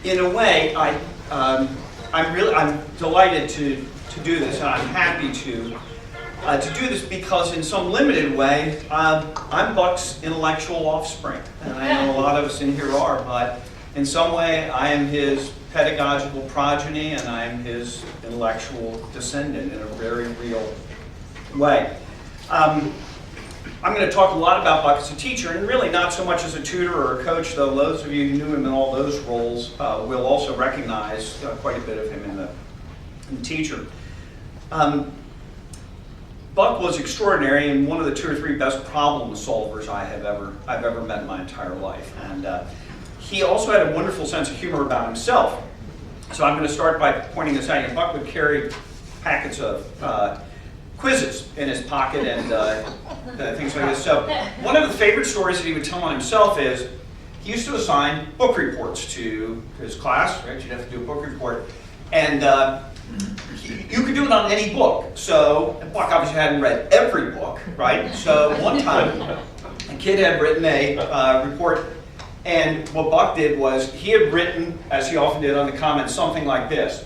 in a way, I'm delighted to do this, and I'm happy to do this because in some limited way, I'm Buck's intellectual offspring. And I know a lot of us in here are, but in some way, I am his pedagogical progeny, and I am his intellectual descendant in a very real way. I'm going to talk a lot about Buck as a teacher, and really not so much as a tutor or a coach, though those of you who knew him in all those roles will also recognize quite a bit of him in the teacher. Buck was extraordinary and one of the 2 or 3 best problem solvers I've ever met in my entire life. And he also had a wonderful sense of humor about himself. So I'm going to start by pointing this out. Buck would carry packets of quizzes in his pocket and things like this. So one of the favorite stories that he would tell on himself is he used to assign book reports to his class, right? You'd have to do a book report. And you could do it on any book. So Buck obviously hadn't read every book, right? So one time, a kid had written a report, and what Buck did was he had written, as he often did on the comments, something like this.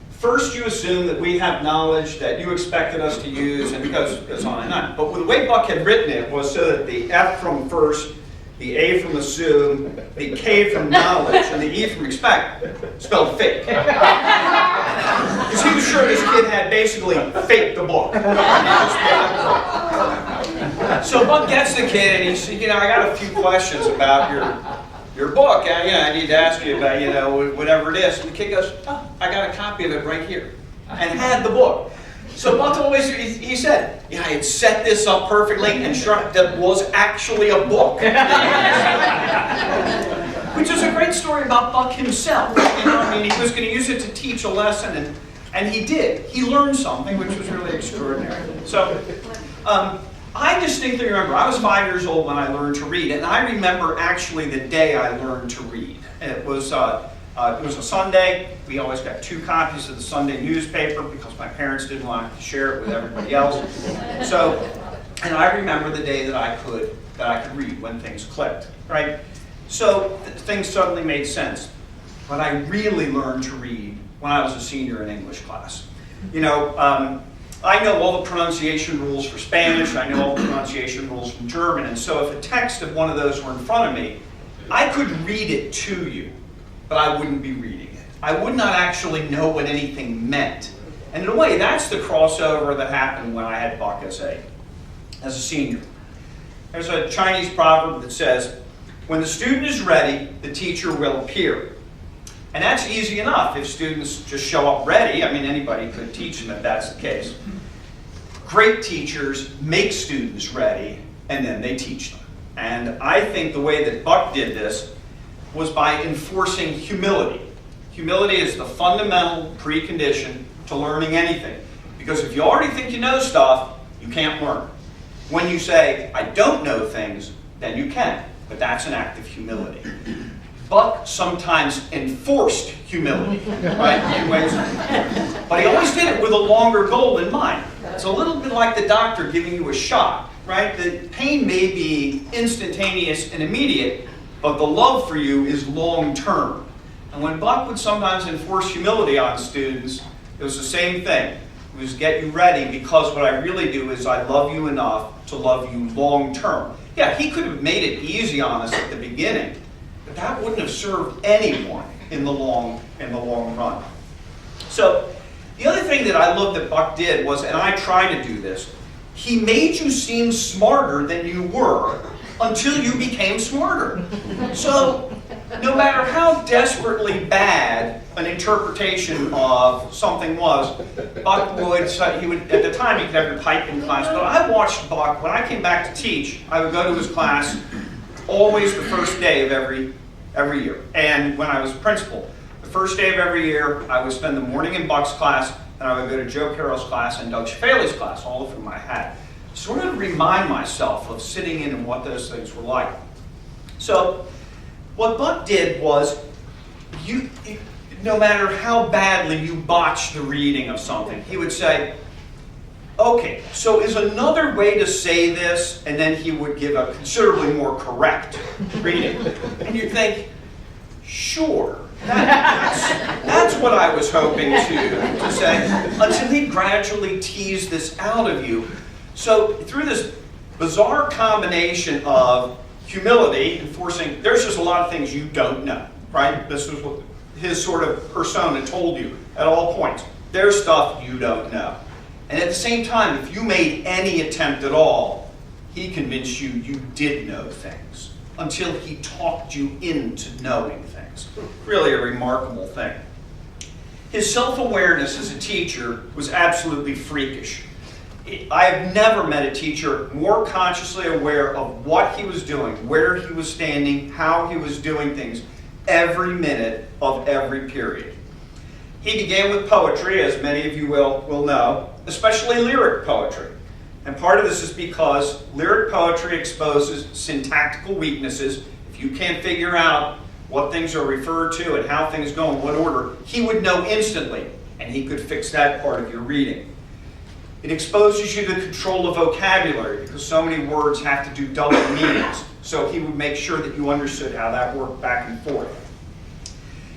First, you assume that we have knowledge that you expected us to use, and it goes on and on. But the way Buck had written it was so that the F from first, the A from assume, the K from knowledge, and the E from expect spelled fake. Because he was sure this kid had basically faked the book. So Buck gets the kid, and he said, I got a few questions about your book. I need to ask you about, whatever it is. And the kid goes, oh, I got a copy of it right here. And had the book. So Buck always, he said, I had set this up perfectly, and sure, that was actually a book. Which is a great story about Buck himself. He was going to use it to teach a lesson, and he did. He learned something, which was really extraordinary. So, I distinctly remember, I was 5 years old when I learned to read, and I remember actually the day I learned to read. It was a Sunday. We always got 2 copies of the Sunday newspaper because my parents didn't want to share it with everybody else. So, and I remember the day that I could read when things clicked, right? So things suddenly made sense. But I really learned to read when I was a senior in English class. I know all the pronunciation rules for Spanish, I know all the pronunciation rules from German, and so if a text of one of those were in front of me, I could read it to you, but I wouldn't be reading it. I would not actually know what anything meant. And in a way, that's the crossover that happened when I had Buck as a senior. There's a Chinese proverb that says, when the student is ready, the teacher will appear. And that's easy enough if students just show up ready. Anybody could teach them if that's the case. Great teachers make students ready, and then they teach them. And I think the way that Buck did this was by enforcing humility. Humility is the fundamental precondition to learning anything. Because if you already think you know stuff, you can't learn. When you say, I don't know things, then you can. But that's an act of humility. Buck sometimes enforced humility, right? In ways. But he always did it with a longer goal in mind. It's a little bit like the doctor giving you a shot, right? The pain may be instantaneous and immediate, but the love for you is long-term. And when Buck would sometimes enforce humility on students, it was the same thing. It was get you ready because what I really do is I love you enough to love you long-term. Yeah, he could have made it easy on us at the beginning, but that wouldn't have served anyone in the long run. So the other thing that I loved that Buck did was, and I try to do this, he made you seem smarter than you were until you became smarter. So no matter how desperately bad an interpretation of something was, Buck would, he would, at the time you could have your pipe in class, but I watched Buck, when I came back to teach, I would go to his class always the first day of every year. And when I was principal, the first day of every year, I would spend the morning in Buck's class, and I would go to Joe Carroll's class and Doug Shafaley's class, all of whom I had. Sort of remind myself of sitting in and what those things were like. So what Buck did was, no matter how badly you botched the reading of something, he would say, okay, so is another way to say this, and then he would give a considerably more correct reading. And you'd think, Sure. That's what I was hoping to say, until he gradually teased this out of you. So through this bizarre combination of humility and forcing, there's just a lot of things you don't know, right? This was what his sort of persona told you at all points. There's stuff you don't know. And at the same time, if you made any attempt at all, he convinced you you did know things until he talked you into knowing things. Really a remarkable thing. His self-awareness as a teacher was absolutely freakish. I have never met a teacher more consciously aware of what he was doing, where he was standing, how he was doing things, every minute of every period. He began with poetry, as many of you will know, especially lyric poetry. And part of this is because lyric poetry exposes syntactical weaknesses. If you can't figure out what things are referred to and how things go in what order, he would know instantly, and he could fix that part of your reading. It exposes you to control of vocabulary, because so many words have to do double meanings. So he would make sure that you understood how that worked back and forth.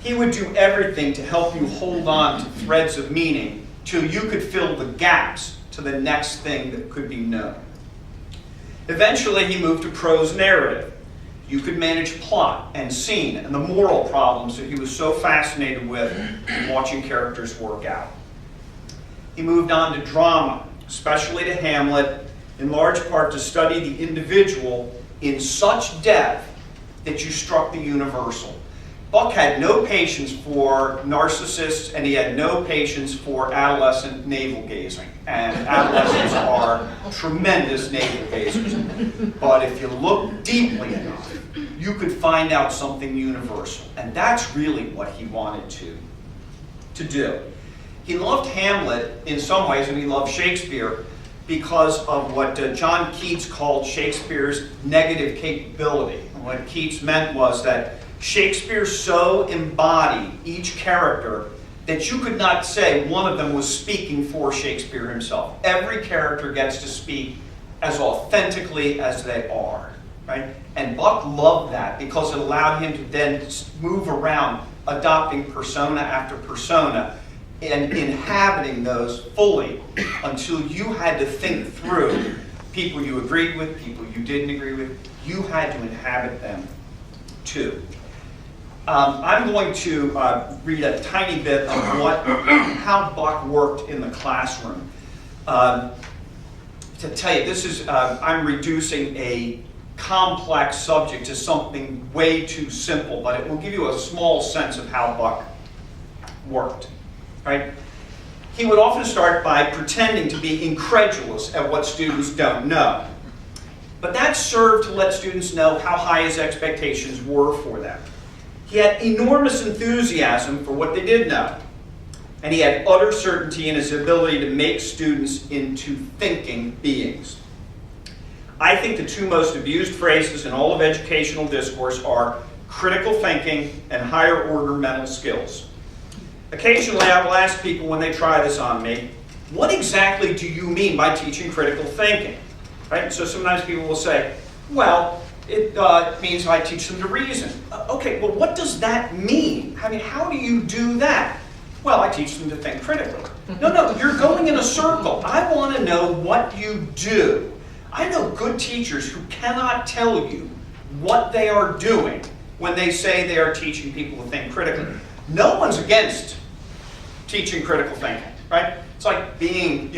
He would do everything to help you hold on to threads of meaning till you could fill the gaps to the next thing that could be known. Eventually, he moved to prose narrative. You could manage plot and scene and the moral problems that he was so fascinated with in watching characters work out. He moved on to drama, especially to Hamlet, in large part to study the individual in such depth that you struck the universal. Buck had no patience for narcissists, and he had no patience for adolescent navel-gazing. And adolescents are tremendous navel-gazers. But if you look deeply enough, you could find out something universal. And that's really what he wanted to do. He loved Hamlet in some ways, and he loved Shakespeare because of what John Keats called Shakespeare's negative capability. And what Keats meant was that Shakespeare so embodied each character that you could not say one of them was speaking for Shakespeare himself. Every character gets to speak as authentically as they are, right? And Buck loved that because it allowed him to then move around, adopting persona after persona and inhabiting those fully until you had to think through people you agreed with, people you didn't agree with. You had to inhabit them too. I'm going to read a tiny bit of how Buck worked in the classroom. To tell you, this is I'm reducing a complex subject to something way too simple, but it will give you a small sense of how Buck worked. Right? He would often start by pretending to be incredulous at what students don't know. But that served to let students know how high his expectations were for them. He had enormous enthusiasm for what they did know. And he had utter certainty in his ability to make students into thinking beings. I think the two most abused phrases in all of educational discourse are critical thinking and higher order mental skills. Occasionally I will ask people when they try this on me, what exactly do you mean by teaching critical thinking? Right? So sometimes people will say, well, it means I teach them to reason. Okay, well, what does that mean? I mean, how do you do that? Well, I teach them to think critically. No, you're going in a circle. I want to know what you do. I know good teachers who cannot tell you what they are doing when they say they are teaching people to think critically. No one's against teaching critical thinking, right? It's like being,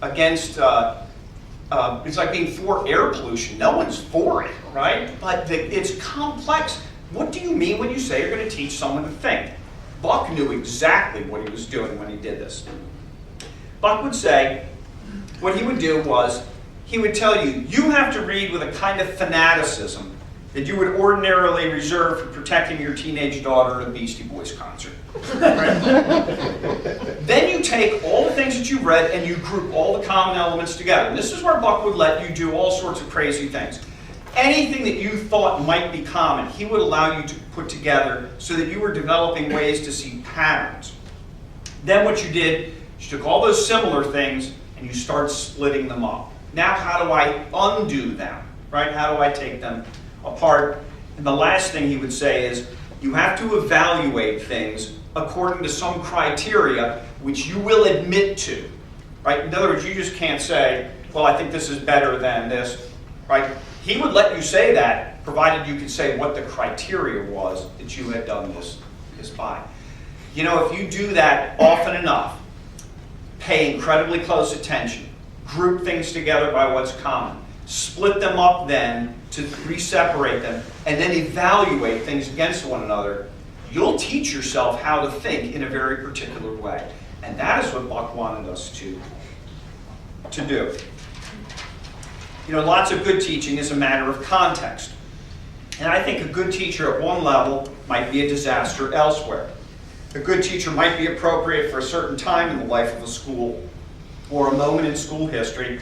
against, it's like being for air pollution. No one's for it, right? But it's complex. What do you mean when you say you're going to teach someone to think? Buck knew exactly what he was doing when he did this. Buck would say, what he would do was, he would tell you, you have to read with a kind of fanaticism that you would ordinarily reserve for protecting your teenage daughter at a Beastie Boys concert. Right? Then you take all the things that you've read and you group all the common elements together. And this is where Buck would let you do all sorts of crazy things. Anything that you thought might be common, he would allow you to put together so that you were developing ways to see patterns. Then what you did, you took all those similar things and you start splitting them up. Now how do I undo them? Right? How do I take them apart? And the last thing he would say is, You have to evaluate things according to some criteria which you will admit to, right? In other words, you just can't say, well, I think this is better than this, right? He would let you say that, provided you could say what the criteria was that you had done this by. You know, if you do that often enough, pay incredibly close attention, group things together by what's common, split them up then to re-separate them, and then evaluate things against one another, you'll teach yourself how to think in a very particular way. And that is what Buck wanted us to do. You know, lots of good teaching is a matter of context. And I think a good teacher at one level might be a disaster elsewhere. A good teacher might be appropriate for a certain time in the life of a school or a moment in school history.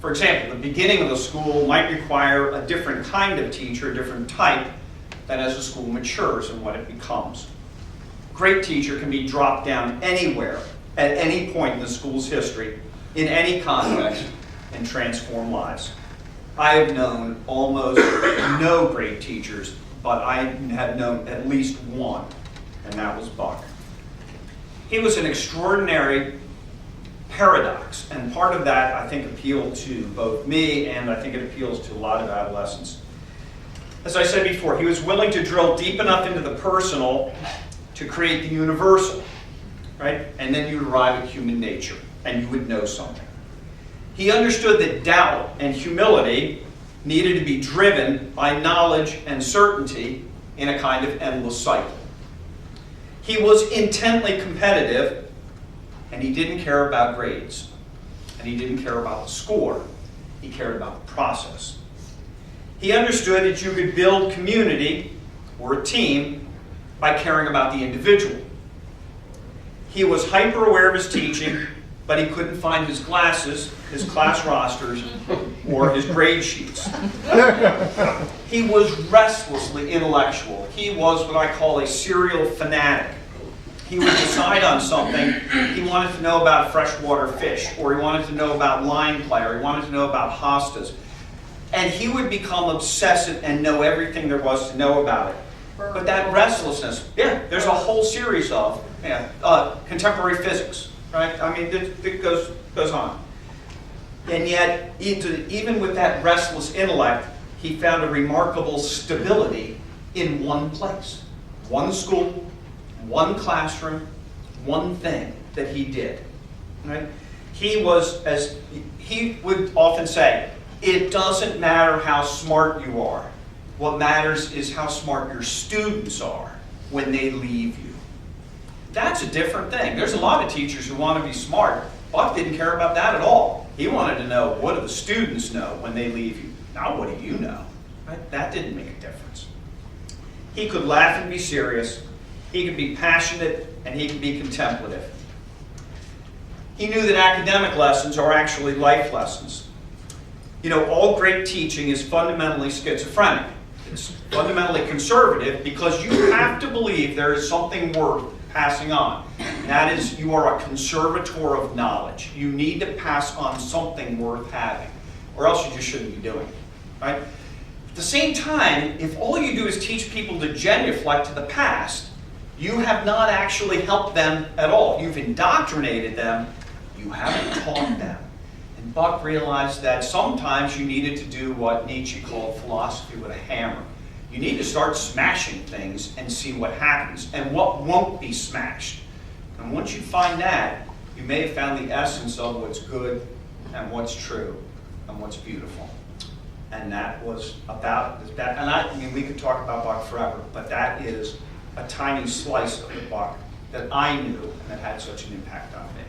For example, the beginning of the school might require a different kind of teacher, a different type, than as the school matures and what it becomes. A great teacher can be dropped down anywhere, at any point in the school's history, in any context, and transform lives. I have known almost no great teachers, but I have known at least one, and that was Buck. He was an extraordinary paradox, and part of that I think appealed to both me, and I think it appeals to a lot of adolescents. As I said before, he was willing to drill deep enough into the personal to create the universal, right? And then you'd arrive at human nature, and you would know something. He understood that doubt and humility needed to be driven by knowledge and certainty in a kind of endless cycle. He was intently competitive, and he didn't care about grades. And he didn't care about the score. He cared about the process. He understood that you could build community or a team by caring about the individual. He was hyper aware of his teaching, but he couldn't find his glasses, his class rosters, or his grade sheets. He was restlessly intellectual. He was what I call a serial fanatic. He would decide on something. He wanted to know about freshwater fish, or he wanted to know about line play, or he wanted to know about hostas. And he would become obsessive and know everything there was to know about it. But that restlessness, there's a whole series of contemporary physics. Right? I mean, it goes on. And yet, even with that restless intellect, he found a remarkable stability in one place. One school, one classroom, one thing that he did. Right? He was, as he would often say, it doesn't matter how smart you are. What matters is how smart your students are when they leave you. That's a different thing. There's a lot of teachers who want to be smart. Buck didn't care about that at all. He wanted to know, what do the students know when they leave you? Now what do you know? Right? That didn't make a difference. He could laugh and be serious. He could be passionate, and he could be contemplative. He knew that academic lessons are actually life lessons. You know, all great teaching is fundamentally schizophrenic. It's fundamentally conservative because you have to believe there is something worth passing on. And that is, you are a conservator of knowledge. You need to pass on something worth having, or else you just shouldn't be doing it. Right? At the same time, if all you do is teach people to genuflect to the past, you have not actually helped them at all. You've indoctrinated them, you haven't taught them. And Buck realized that sometimes you needed to do what Nietzsche called philosophy with a hammer. You need to start smashing things and see what happens and what won't be smashed. And once you find that, you may have found the essence of what's good and what's true and what's beautiful. And that was about that. And I mean, we could talk about Buck forever, but that is a tiny slice of the Buck that I knew and that had such an impact on me.